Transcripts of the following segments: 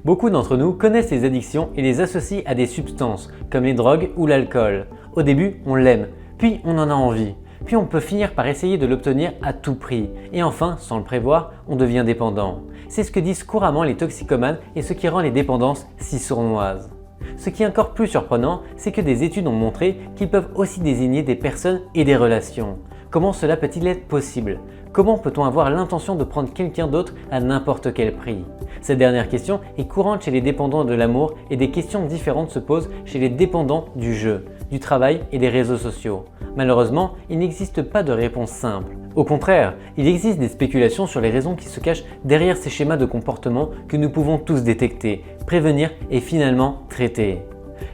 Beaucoup d'entre nous connaissent les addictions et les associent à des substances, comme les drogues ou l'alcool. Au début, on l'aime, puis on en a envie, puis on peut finir par essayer de l'obtenir à tout prix, et enfin, sans le prévoir, on devient dépendant. C'est ce que disent couramment les toxicomanes et ce qui rend les dépendances si sournoises. Ce qui est encore plus surprenant, c'est que des études ont montré qu'ils peuvent aussi désigner des personnes et des relations. Comment cela peut-il être possible? Comment peut-on avoir l'intention de prendre quelqu'un d'autre à n'importe quel prix? Cette dernière question est courante chez les dépendants de l'amour et des questions différentes se posent chez les dépendants du jeu, du travail et des réseaux sociaux. Malheureusement, il n'existe pas de réponse simple. Au contraire, il existe des spéculations sur les raisons qui se cachent derrière ces schémas de comportement que nous pouvons tous détecter, prévenir et finalement traiter.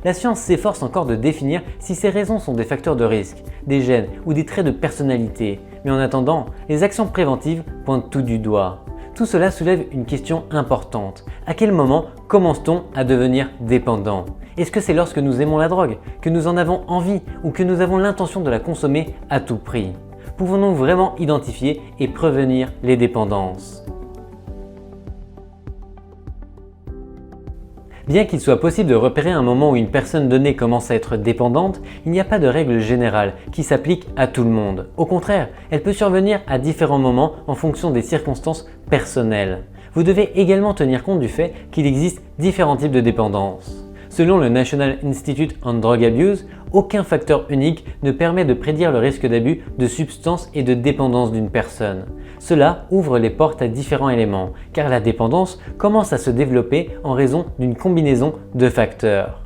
La science s'efforce encore de définir si ces raisons sont des facteurs de risque, des gènes ou des traits de personnalité. Mais en attendant, les actions préventives pointent tout du doigt. Tout cela soulève une question importante. À quel moment commence-t-on à devenir dépendant? Est-ce que c'est lorsque nous aimons la drogue, que nous en avons envie ou que nous avons l'intention de la consommer à tout prix? Pouvons-nous vraiment identifier et prévenir les dépendances? Bien qu'il soit possible de repérer un moment où une personne donnée commence à être dépendante, il n'y a pas de règle générale qui s'applique à tout le monde. Au contraire, elle peut survenir à différents moments en fonction des circonstances personnelles. Vous devez également tenir compte du fait qu'il existe différents types de dépendance. Selon le National Institute on Drug Abuse, aucun facteur unique ne permet de prédire le risque d'abus de substances et de dépendance d'une personne. Cela ouvre les portes à différents éléments, car la dépendance commence à se développer en raison d'une combinaison de facteurs.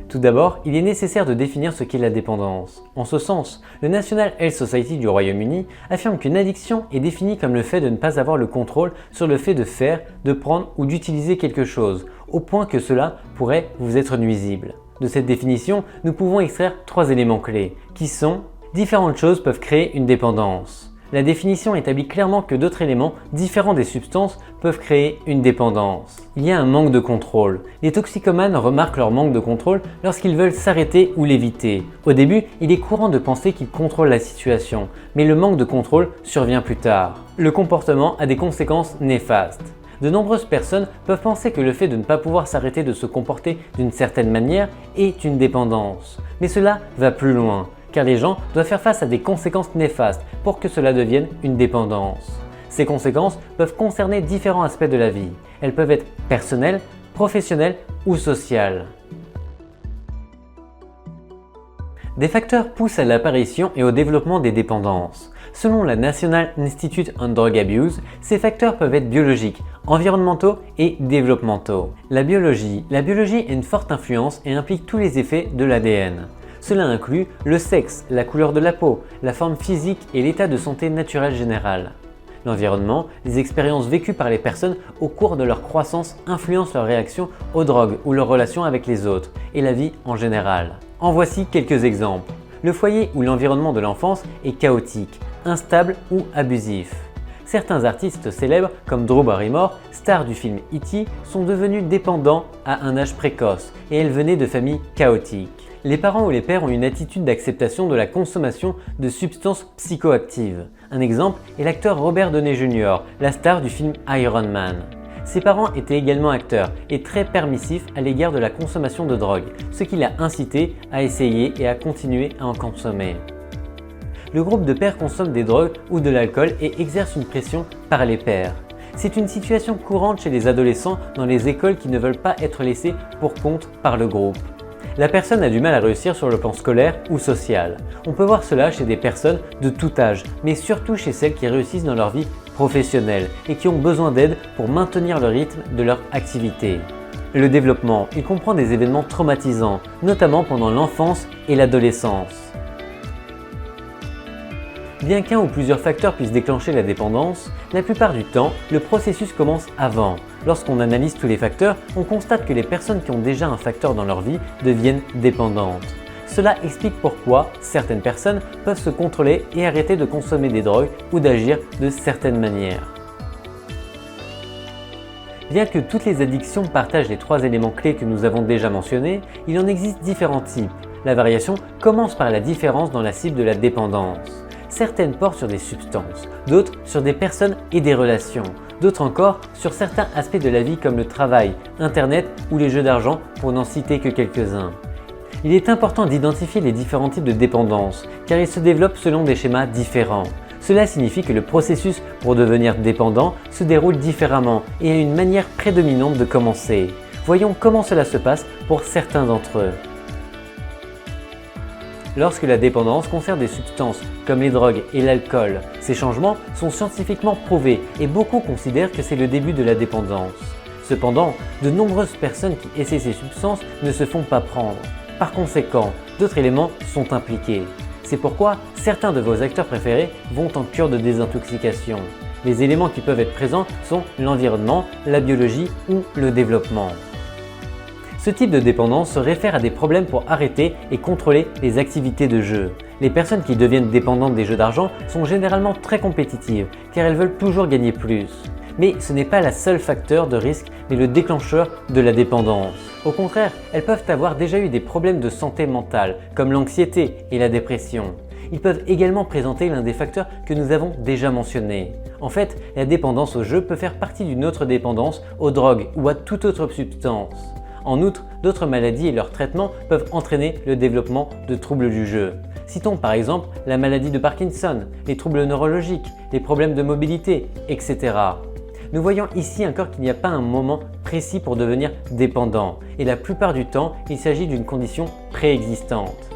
Tout d'abord, il est nécessaire de définir ce qu'est la dépendance. En ce sens, le National Health Society du Royaume-Uni affirme qu'une addiction est définie comme le fait de ne pas avoir le contrôle sur le fait de faire, de prendre ou d'utiliser quelque chose, au point que cela pourrait vous être nuisible. De cette définition, nous pouvons extraire 3 éléments clés, qui sont: différentes choses peuvent créer une dépendance. La définition établit clairement que d'autres éléments différents des substances peuvent créer une dépendance. Il y a un manque de contrôle. Les toxicomanes remarquent leur manque de contrôle lorsqu'ils veulent s'arrêter ou l'éviter. Au début, il est courant de penser qu'ils contrôlent la situation, mais le manque de contrôle survient plus tard. Le comportement a des conséquences néfastes. De nombreuses personnes peuvent penser que le fait de ne pas pouvoir s'arrêter de se comporter d'une certaine manière est une dépendance. Mais cela va plus loin, car les gens doivent faire face à des conséquences néfastes pour que cela devienne une dépendance. Ces conséquences peuvent concerner différents aspects de la vie. Elles peuvent être personnelles, professionnelles ou sociales. Des facteurs poussent à l'apparition et au développement des dépendances. Selon la National Institute on Drug Abuse, ces facteurs peuvent être biologiques, environnementaux et développementaux. La biologie a une forte influence et implique tous les effets de l'ADN. Cela inclut le sexe, la couleur de la peau, la forme physique et l'état de santé naturel général. L'environnement, les expériences vécues par les personnes au cours de leur croissance influencent leur réaction aux drogues ou leurs relations avec les autres et la vie en général. En voici quelques exemples. Le foyer ou l'environnement de l'enfance est chaotique, instable ou abusif. Certains artistes célèbres comme Drew Barrymore, star du film E.T., sont devenus dépendants à un âge précoce et elles venaient de familles chaotiques. Les parents ou les pères ont une attitude d'acceptation de la consommation de substances psychoactives. Un exemple est l'acteur Robert Downey Jr., la star du film Iron Man. Ses parents étaient également acteurs et très permissifs à l'égard de la consommation de drogue, ce qui l'a incité à essayer et à continuer à en consommer. Le groupe de pères consomme des drogues ou de l'alcool et exerce une pression par les pères. C'est une situation courante chez les adolescents dans les écoles qui ne veulent pas être laissés pour compte par le groupe. La personne a du mal à réussir sur le plan scolaire ou social. On peut voir cela chez des personnes de tout âge, mais surtout chez celles qui réussissent dans leur vie professionnelle et qui ont besoin d'aide pour maintenir le rythme de leur activité. Le développement, il comprend des événements traumatisants, notamment pendant l'enfance et l'adolescence. Bien qu'un ou plusieurs facteurs puissent déclencher la dépendance, la plupart du temps, le processus commence avant. Lorsqu'on analyse tous les facteurs, on constate que les personnes qui ont déjà un facteur dans leur vie deviennent dépendantes. Cela explique pourquoi certaines personnes peuvent se contrôler et arrêter de consommer des drogues ou d'agir de certaines manières. Bien que toutes les addictions partagent les 3 éléments clés que nous avons déjà mentionnés, il en existe différents types. La variation commence par la différence dans la cible de la dépendance. Certaines portent sur des substances, d'autres sur des personnes et des relations. D'autres encore sur certains aspects de la vie comme le travail, Internet ou les jeux d'argent pour n'en citer que quelques-uns. Il est important d'identifier les différents types de dépendance car ils se développent selon des schémas différents. Cela signifie que le processus pour devenir dépendant se déroule différemment et a une manière prédominante de commencer. Voyons comment cela se passe pour certains d'entre eux. Lorsque la dépendance concerne des substances comme les drogues et l'alcool, ces changements sont scientifiquement prouvés et beaucoup considèrent que c'est le début de la dépendance. Cependant, de nombreuses personnes qui essaient ces substances ne se font pas prendre. Par conséquent, d'autres éléments sont impliqués. C'est pourquoi certains de vos acteurs préférés vont en cure de désintoxication. Les éléments qui peuvent être présents sont l'environnement, la biologie ou le développement. Ce type de dépendance se réfère à des problèmes pour arrêter et contrôler les activités de jeu. Les personnes qui deviennent dépendantes des jeux d'argent sont généralement très compétitives car elles veulent toujours gagner plus. Mais ce n'est pas le seul facteur de risque mais le déclencheur de la dépendance. Au contraire, elles peuvent avoir déjà eu des problèmes de santé mentale comme l'anxiété et la dépression. Ils peuvent également présenter l'un des facteurs que nous avons déjà mentionnés. En fait, la dépendance au jeu peut faire partie d'une autre dépendance aux drogues ou à toute autre substance. En outre, d'autres maladies et leurs traitements peuvent entraîner le développement de troubles du jeu. Citons par exemple la maladie de Parkinson, les troubles neurologiques, les problèmes de mobilité, etc. Nous voyons ici encore qu'il n'y a pas un moment précis pour devenir dépendant et la plupart du temps, il s'agit d'une condition préexistante.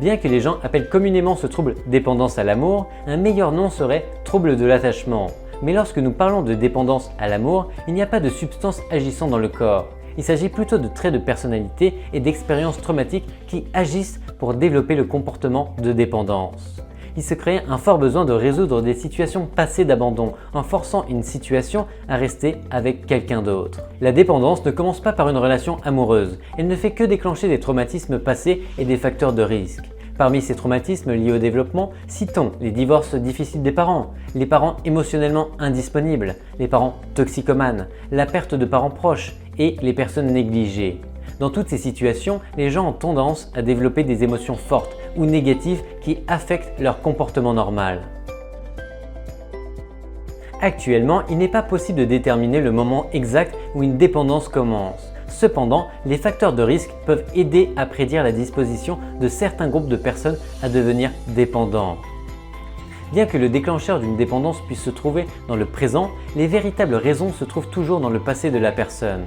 Bien que les gens appellent communément ce trouble dépendance à l'amour, un meilleur nom serait trouble de l'attachement. Mais lorsque nous parlons de dépendance à l'amour, il n'y a pas de substance agissant dans le corps. Il s'agit plutôt de traits de personnalité et d'expériences traumatiques qui agissent pour développer le comportement de dépendance. Il se crée un fort besoin de résoudre des situations passées d'abandon en forçant une situation à rester avec quelqu'un d'autre. La dépendance ne commence pas par une relation amoureuse, elle ne fait que déclencher des traumatismes passés et des facteurs de risque. Parmi ces traumatismes liés au développement, citons les divorces difficiles des parents, les parents émotionnellement indisponibles, les parents toxicomanes, la perte de parents proches et les personnes négligées. Dans toutes ces situations, les gens ont tendance à développer des émotions fortes ou négatives qui affectent leur comportement normal. Actuellement, il n'est pas possible de déterminer le moment exact où une dépendance commence. Cependant, les facteurs de risque peuvent aider à prédire la disposition de certains groupes de personnes à devenir dépendants. Bien que le déclencheur d'une dépendance puisse se trouver dans le présent, les véritables raisons se trouvent toujours dans le passé de la personne.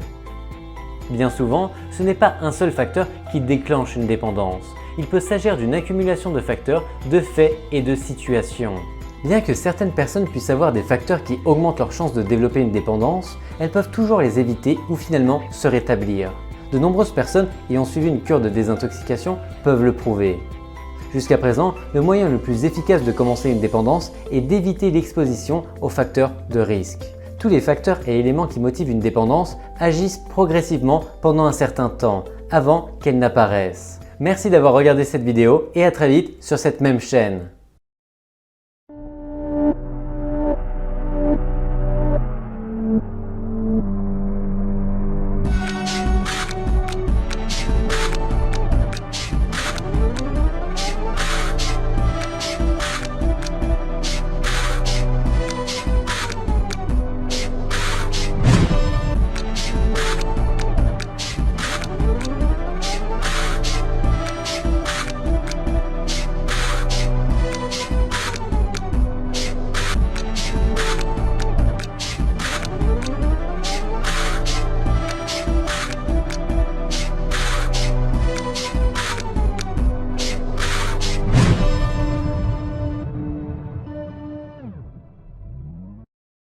Bien souvent, ce n'est pas un seul facteur qui déclenche une dépendance. Il peut s'agir d'une accumulation de facteurs, de faits et de situations. Bien que certaines personnes puissent avoir des facteurs qui augmentent leurs chances de développer une dépendance, elles peuvent toujours les éviter ou finalement se rétablir. De nombreuses personnes ayant suivi une cure de désintoxication peuvent le prouver. Jusqu'à présent, le moyen le plus efficace de commencer une dépendance est d'éviter l'exposition aux facteurs de risque. Tous les facteurs et éléments qui motivent une dépendance agissent progressivement pendant un certain temps, avant qu'elles n'apparaissent. Merci d'avoir regardé cette vidéo et à très vite sur cette même chaîne.